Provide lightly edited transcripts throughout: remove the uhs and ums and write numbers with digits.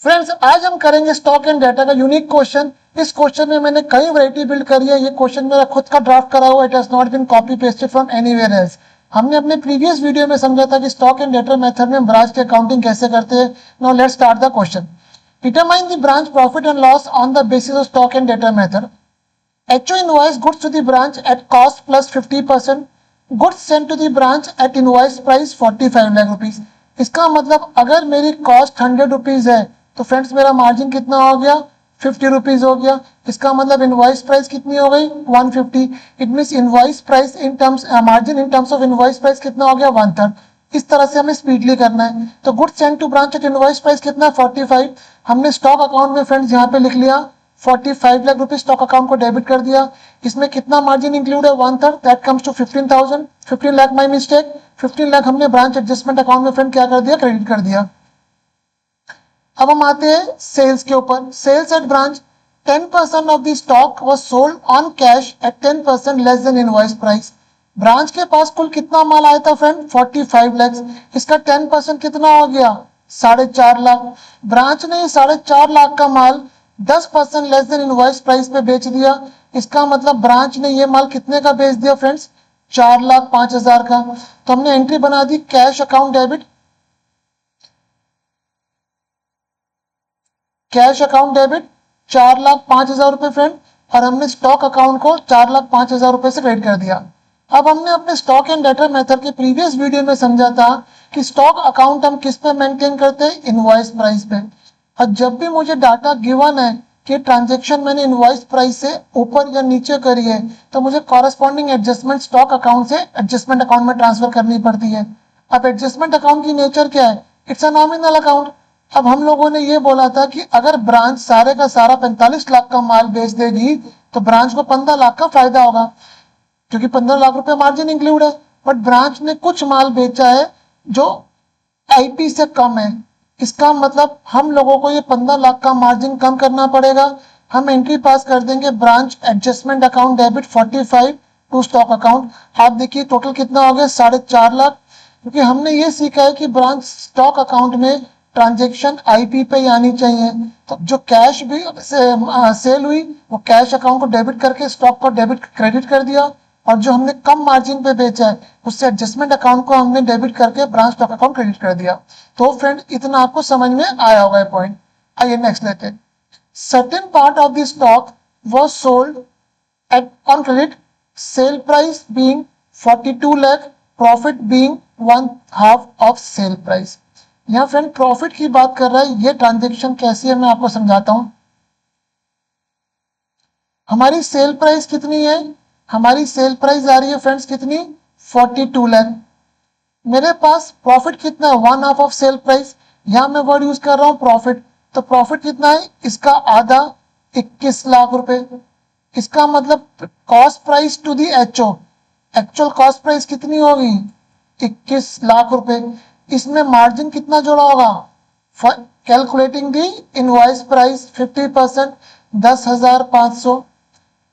Friends, आज हम करेंगे स्टॉक एंड डाटा का यूनिक क्वेश्चन। इस क्वेश्चन में मैंने कई वैरायटी बिल्ड करी है। ये क्वेश्चन मेरा खुद का ड्राफ्ट करा हुआ, it has not been copy pasted from anywhere else. हमने अपने प्रीवियस वीडियो में समझा था कि स्टॉक एंड डाटा मेथड में ब्रांच की अकाउंटिंग कैसे करते हैं। Now let's start the question. Determine the branch profit and loss on the basis of stock and data method. HO invoice goods to the branch at cost plus 50%. Goods sent to the branch at invoice price 45 lakh rupees. इसका मतलब अगर मेरी cost 100 rupees है तो friends मेरा margin कितना हो गया, 50 रुपीज हो गया। इसका मतलब इनवॉइस प्राइस कितनी हो गई, 150। It means invoice price in terms margin in terms of invoice price कितना हो गया, 1/3। इस तरह से हमें स्पीडली करना है। तो goods sent to branch at invoice price कितना, 45। हमने स्टॉक अकाउंट में फ्रेंड्स यहाँ पे लिख लिया 45 लाख रुपीज, स्टॉक अकाउंट को डेबिट कर दिया। इसमें कितना मार्जिन इंक्लूड है, 1/3, that comes to 15,000। 15 lakh my mistake, 15 lakh हमने ब्रांच एडजस्टमेंट अकाउंट में फ्रेंड क्या कर दिया, क्रेडिट कर दिया। अब हम आते हैं सेल्स के ऊपर। Sales at branch 10% of the stock was sold on cash at 10% less than invoice price. Branch के पास कुल कितना माल आया था फ्रेंड, 45 लाख। इसका 10% कितना हो गया, 4.5 लाख। ब्रांच ने 4.5 लाख का माल 10% लेस देन इनवॉइस प्राइस पे बेच दिया। इसका मतलब ब्रांच ने ये माल कितने का बेच दिया फ्रेंड्स, 4,05,000 का। तो हमने एंट्री बना दी cash account debit, cash account debit 4,05,000 रुपए फ्रेंड, और हमने स्टॉक अकाउंट को 4,05,000 रुपए से क्रेडिट कर दिया। अब हमने अपने स्टॉक एंड डेटा मेथड के प्रीवियस वीडियो में समझा था कि स्टॉक अकाउंट हम किस पे मेंटेन करते हैं, इनवॉइस प्राइस पे। और जब भी मुझे डाटा गिवन है कि ट्रांजैक्शन मैंने इनवॉइस प्राइस से ऊपर या नीचे करी है, तो मुझे कॉरेस्पॉन्डिंग एडजस्टमेंट स्टॉक अकाउंट से एडजस्टमेंट अकाउंट में ट्रांसफर करनी पड़ती है। अब एडजस्टमेंट अकाउंट की नेचर क्या है, इट्स अ नॉमिनल अकाउंट। अब हम लोगों ने ये बोला था कि अगर ब्रांच सारे का सारा 45 लाख का माल बेच देगी तो ब्रांच को 15 लाख का फायदा होगा, क्योंकि 15 लाख रुपए मार्जिन इंक्लूड है। बट ब्रांच ने कुछ माल बेचा है जो आईपी से कम है। इसका मतलब हम लोगों को ये 15 लाख का मार्जिन कम करना पड़ेगा। हम एंट्री पास कर देंगे branch adjustment account debit 45 to stock account. आप देखिए टोटल कितना हो गया, 4.5 लाख। क्योंकि हमने ये सीखा है कि ब्रांच स्टॉक अकाउंट में ट्रांजेक्शन आईपी पे ही आनी चाहिए। तो जो कैश भी सेल हुई वो कैश अकाउंट को डेबिट करके स्टॉक को डेबिट क्रेडिट कर दिया, और जो हमने कम मार्जिन पे बेचा है उससे एडजस्टमेंट अकाउंट को हमने डेबिट करके ब्रांच स्टॉक अकाउंट क्रेडिट कर दिया। तो फ्रेंड इतना आपको समझ में आया होगा पॉइंट। आइए नेक्स्ट लेते हैं। Certain part of the stock was sold at on credit, sale price being 42 lakh, profit being 1/2 of sale price. यहाँ फ्रेंड प्रॉफिट की बात कर रहा है। ये ट्रांजेक्शन कैसी है मैं आपको समझाता हूं। हमारी सेल प्राइस कितनी है, हमारी सेल प्राइस आ रही है फ्रेंड्स कितनी, 42 लाख। मेरे पास प्रॉफिट कितना है, 1/2 ऑफ सेल प्राइस। यहां मैं वर्ड यूज कर रहा हूं प्रॉफिट। तो प्रॉफिट कितना है, इसका आधा 21 लाख रुपए। इसका मतलब cost price to the HO, actual cost price कितनी होगी, 21 लाख रुपए। इसमें मार्जिन कितना जोड़ा होगा, कैलकुलेटिंग दी इनवॉइस प्राइस 50%, 10,500।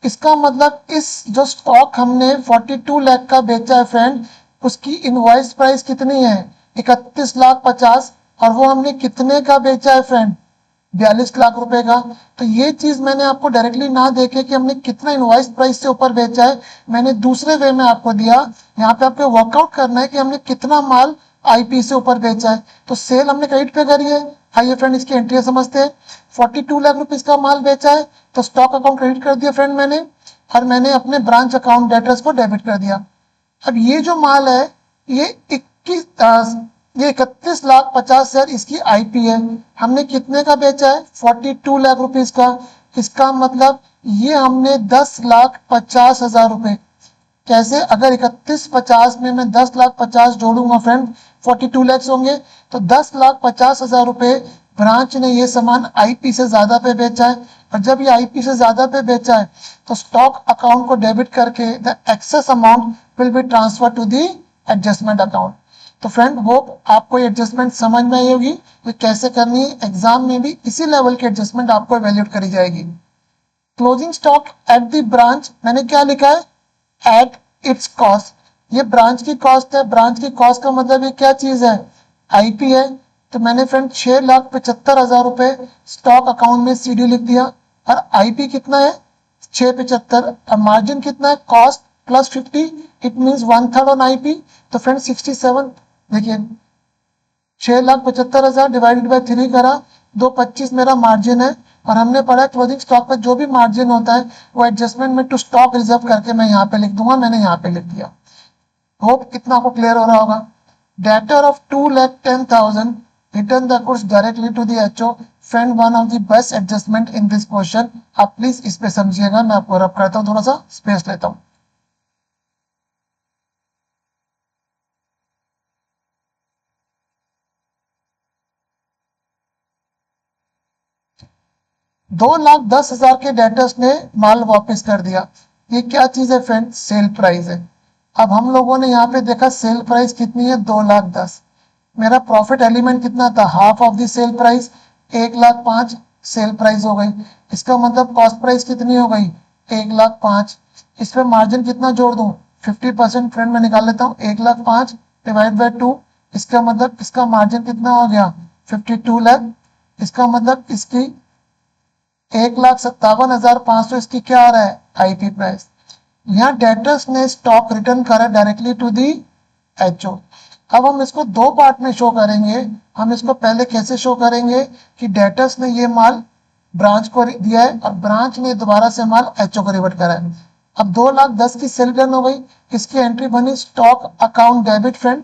इसका मतलब इस जो स्टॉक हमने 42 लाख का बेचा है फ्रेंड, उसकी इनवॉइस प्राइस कितनी है, 31,50,000, और वो हमने कितने का बेचा है फ्रेंड, 42 लाख रुपए का। तो ये चीज मैंने आपको डायरेक्टली ना देखे कि हमने कितना इनवॉइस प्राइस से ऊपर बेचा है, मैंने दूसरे वे में आपको दिया। यहाँ पे आपको वर्कआउट करना है कि हमने कितना माल आईपी से ऊपर बेचा है। तो सेल हमने क्रेडिट पे करी है। आइए फ्रेंड इसकी एंट्री समझते हैं। 42 लाख रुपीज का माल बेचा है तो स्टॉक अकाउंट क्रेडिट कर दिया फ्रेंड मैंने, और मैंने अपने ब्रांच अकाउंट डेटर्स को डेबिट कर दिया। अब ये जो माल है ये 31,50,000 इसकी आईपी है। हमने कितने का बेचा है, 42 लाख रुपीज का। इसका मतलब ये हमने 10,50,000 रुपए। कैसे, अगर 31,50 में मैं 10,50,000 जोड़ूंगा फ्रेंड, 42 लाख होंगे, तो 10,50,000 रुपए ब्रांच ने ये सामान आईपी से ज्यादा पे बेचा है। और जब ये आईपी से ज्यादा पे बेचा है तो स्टॉक अकाउंट को डेबिट करके the excess amount will be transfer to the adjustment account. तो फ्रेंड होप आपको ये एडजस्टमेंट समझ में आई होगी, ये कैसे करनी है। एग्जाम में भी इसी लेवल की एडजस्टमेंट आपको वैल्यूट करी जाएगी। Closing stock at the branch, मैंने क्या लिखा है, एट इट्स कॉस्ट। ये ब्रांच की कॉस्ट है। ब्रांच की कॉस्ट का मतलब ये क्या चीज है, आईपी है। तो मैंने फ्रेंड 6,75,000 रुपये स्टॉक अकाउंट में सीडी लिख दिया। और आईपी कितना है 675। अब मार्जिन कितना है cost plus 50, it means 1/3 on IP. तो फ्रेंड 67, देखिए 6,75,000 डिवाइडेड बाई 3 करा, 225 मेरा मार्जिन है। और हमने पढ़ा क्लोजिंग स्टॉक पर जो भी मार्जिन होता है वो एडजस्टमेंट में टू स्टॉक रिजर्व करके मैं यहाँ पे लिख दूंगा, मैंने यहाँ पे लिख दिया। होप कितना आपको क्लियर हो रहा होगा। Debtor of 2,10,000 return the goods directly to the HO. Friend one of the best adjustment in this question. आप प्लीज इस पे समझिएगा, मैं आपको रब करता हूँ, थोड़ा सा स्पेस लेता हूँ। $2,10,000 के डेटर्स ने माल वापस कर दिया। ये क्या चीज है फ्रेंड, सेल प्राइस है। अब हम लोगों ने यहाँ पे देखा सेल प्राइस कितनी है 2,10,000। मेरा प्रॉफिट एलिमेंट कितना था, half of the sale price, 1,05,000 sale price हो गई। इसका मतलब कॉस्ट प्राइस कितनी हो गई 1,05,000। इस पे मार्जिन कितना जोड़ दूं 50%। फ्रेंड मैं निकाल लेता हूँ, 1,05,000 डिवाइड बाई 2, इसका मतलब इसका मार्जिन कितना हो गया 52 लाख। इसका मतलब इसकी 1,57,500 इसकी क्या आ रहा है आईपी प्राइस। यहाँ डेटर्स ने स्टॉक रिटर्न करा डायरेक्टली टू दी एचओ। अब हम इसको दो पार्ट में शो करेंगे। हम इसको पहले कैसे शो करेंगे कि डेटर्स ने ये माल ब्रांच को दिया है और ब्रांच ने दोबारा से माल एचओ को रिवर्ट करा है। अब 2,10,000 की सेल रिटर्न हो गई, इसकी एंट्री बनी stock account debit friend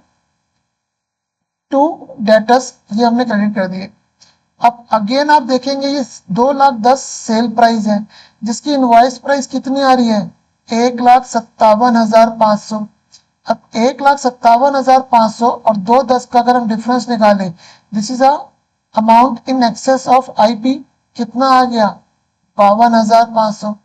to debtors, ये हमने क्रेडिट कर दिए। अब अगेन आप देखेंगे ये 2,10,000 सेल प्राइस है जिसकी इनवॉइस प्राइस कितनी आ रही है 1,57,500। अब 1,57,500 और 2,10 का अगर हम डिफरेंस निकालें, this is amount in excess of IP, कितना आ गया 52,500।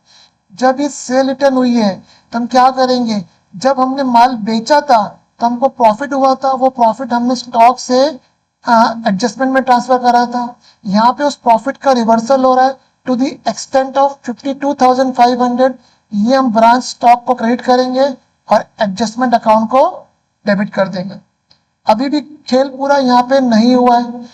जब ये सेल रिटर्न हुई है तो हम क्या करेंगे, जब हमने माल बेचा था तो हमको प्रॉफिट हुआ था, वो प्रॉफिट हमने स्टॉक से एडजस्टमेंट में ट्रांसफर करा था। यहाँ पे उस प्रॉफिट का रिवर्सल हो रहा है टू दी एक्सटेंट ऑफ 52,500। ये हम ब्रांच स्टॉक को क्रेडिट करेंगे और एडजस्टमेंट अकाउंट को डेबिट कर देंगे। अभी भी खेल पूरा यहाँ पे नहीं हुआ है।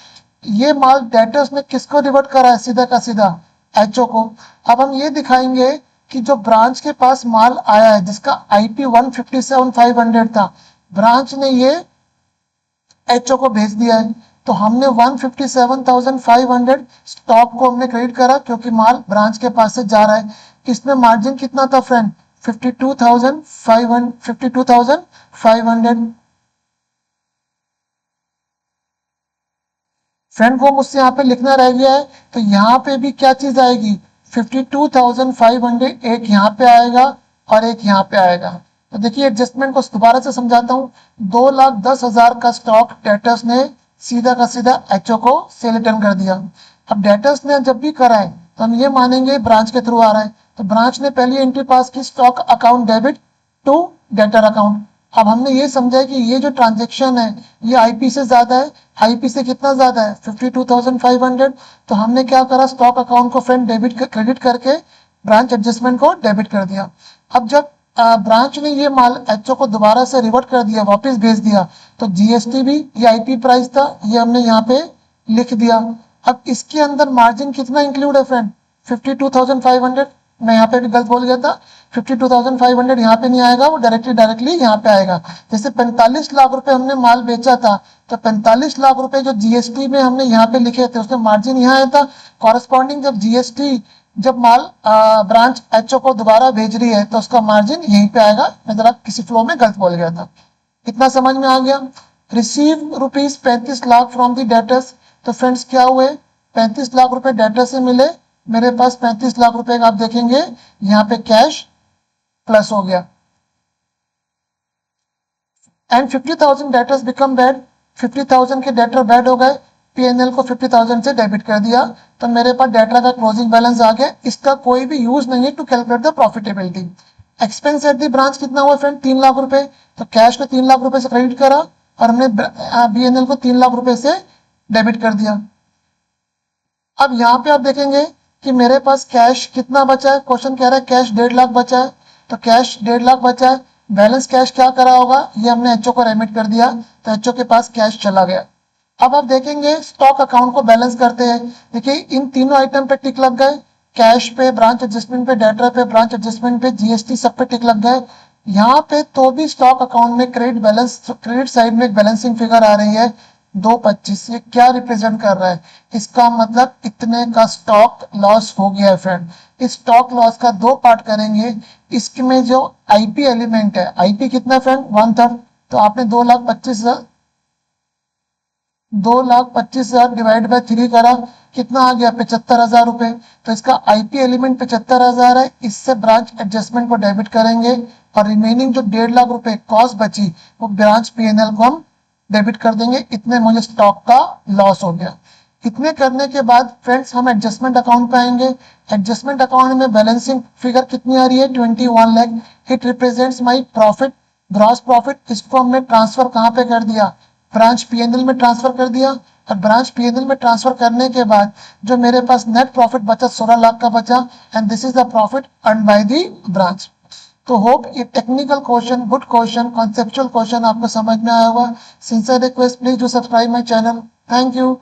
ये माल डेटर्स ने किसको रिवर्ट करा है, सीधा का सीधा एचओ को। अब हम ये दिखाएंगे कि जो ब्रांच के पास माल आया है जिसका आईपी 157,500 था, ब्रांच ने ये एचओ को भेज दिया है। तो हमने 157,500 स्टॉक को हमने क्रेडिट करा क्योंकि माल ब्रांच के पास से जा रहा है। इसमें मार्जिन कितना था फ्रेंड 52,500। फ्रेंड को मुझसे यहाँ पे लिखना रह गया है, तो यहाँ पे भी क्या चीज आएगी 52,500, एक यहाँ पे आएगा और एक यहाँ पे आएगा। तो देखिए एडजस्टमेंट को दोबारा से समझाता हूँ। 2,10,000 का स्टॉक डेटर्स ने सीधा का सीधा एचओ को सेल रिटर्न कर दिया। अब डेटर्स ने जब भी करा है तो हम ये मानेंगे ब्रांच के थ्रू आ रहा है, तो ब्रांच ने पहली एंट्री पास की stock account debit to debtor account. अब हमने ये समझा कि ये जो ट्रांजेक्शन है ये आईपी से ज्यादा है। आईपी से कितना ज्यादा है 52,500। तो हमने क्या करा स्टॉक अकाउंट को फ्रेंड डेबिट क्रेडिट करके ब्रांच एडजस्टमेंट को डेबिट कर दिया। अब जब ब्रांच ने ये माल एचओ को दोबारा से रिवर्ट कर दिया, वापस भेज दिया, तो जीएसटी भी ये आईपी प्राइस था, ये हमने यहाँ पे लिख दिया। अब इसके अंदर मार्जिन कितना इंक्लूड है फ्रेंड 52,500। मैं यहाँ पे भी गलत बोल गया था, 52,500 यहाँ पे नहीं आएगा, वो डायरेक्टली यहाँ पे आएगा। जैसे 45 लाख रुपए हमने माल बेचा था, तो 45 लाख रुपए जो जीएसटी में हमने यहाँ पे लिखे थे उसमें मार्जिन यहाँ आया था। कॉरेस्पॉन्डिंग जब जीएसटी जब माल ब्रांच एचओ को दोबारा भेज रही है तो उसका मार्जिन यहीं पे आएगा। मैं जरा किसी फ्लो में गलत बोल गया था, इतना समझ में आ गया। Receive rupees 35 lakh from the debtors. तो फ्रेंड्स क्या हुए 35 लाख रुपए डेटर से मिले, मेरे पास 35 लाख रुपए का आप देखेंगे यहाँ पे कैश प्लस हो गया। एंड 50,000 डेटर्स बिकम बैड, 50,000 के डेटर बैड हो गए, पीएनएल को 50,000 से डेबिट कर दिया, तो मेरे पास डेटर का क्लोजिंग बैलेंस आ गया। इसका कोई भी यूज नहीं है to calculate the profitability. Expense at the branch कितना हुआ फ्रेंड 3 लाख रुपए, तो कैश को 3 लाख रुपए से क्रेडिट करा और हमने बीएनएल को 3 लाख रुपए से डेबिट कर दिया। अब यहाँ पे आप देखेंगे कि मेरे पास कैश कितना बचा है, क्वेश्चन कह रहा है कैश 1.5 लाख बचा है, तो कैश 1.5 लाख बचा है। बैलेंस कैश क्या करा होगा, ये हमने एचओ को रेमिट कर दिया, तो एचओ के पास कैश चला गया। अब आप देखेंगे स्टॉक अकाउंट को बैलेंस करते हैं। देखिए इन तीनों आइटम पे टिक लग गए, कैश पे, ब्रांच एडजस्टमेंट पे, डेटर पे, ब्रांच एडजस्टमेंट पे, जीएसटी सब पे टिक लग गए। यहाँ पे तो भी स्टॉक अकाउंट में क्रेडिट साइड में एक बैलेंसिंग फिगर आ रही है 225। ये क्या रिप्रेजेंट कर रहा है? इसका मतलब इतने का स्टॉक लॉस हो गया है फ्रेंड। इस स्टॉक लॉस का दो पार्ट करेंगे। इसमें जो आईपी एलिमेंट है, आईपी कितना फ्रेंड? 1/3। तो आपने 2,25,000 डिवाइड बाय 3 करा, कितना आ गया? 75,000 रुपए। तो इसका आईपी एलिमेंट 75,000 है। इससे ब्रांच एडजस्टमेंट को डेबिट करेंगे और रिमेनिंग जो 1.5 लाख रुपए कॉस्ट बची वो ब्रांच पीएनएल को हम डेबिट कर देंगे। इतने मुझे स्टॉक का लॉस हो गया। इतने करने के बाद फ्रेंड्स हम एडजस्टमेंट अकाउंट पे आएंगे। एडजस्टमेंट अकाउंट में बैलेंसिंग फिगर कितनी आ रही है? 21 lakh. It represents my profit, gross profit. इसको हमने ट्रांसफर कहाँ पे कर दिया? ब्रांच पीएनएल में ट्रांसफर कर दिया। और ब्रांच पीएनएल में ट्रांसफर करने के बाद जो मेरे पास नेट प्रॉफिट बचा 16 लाख का बचा, and this is the profit earn by the branch. तो होप ये technical question, good question, conceptual question आपको समझ में आया होगा। Sincere request, please do subscribe my channel. Thank you.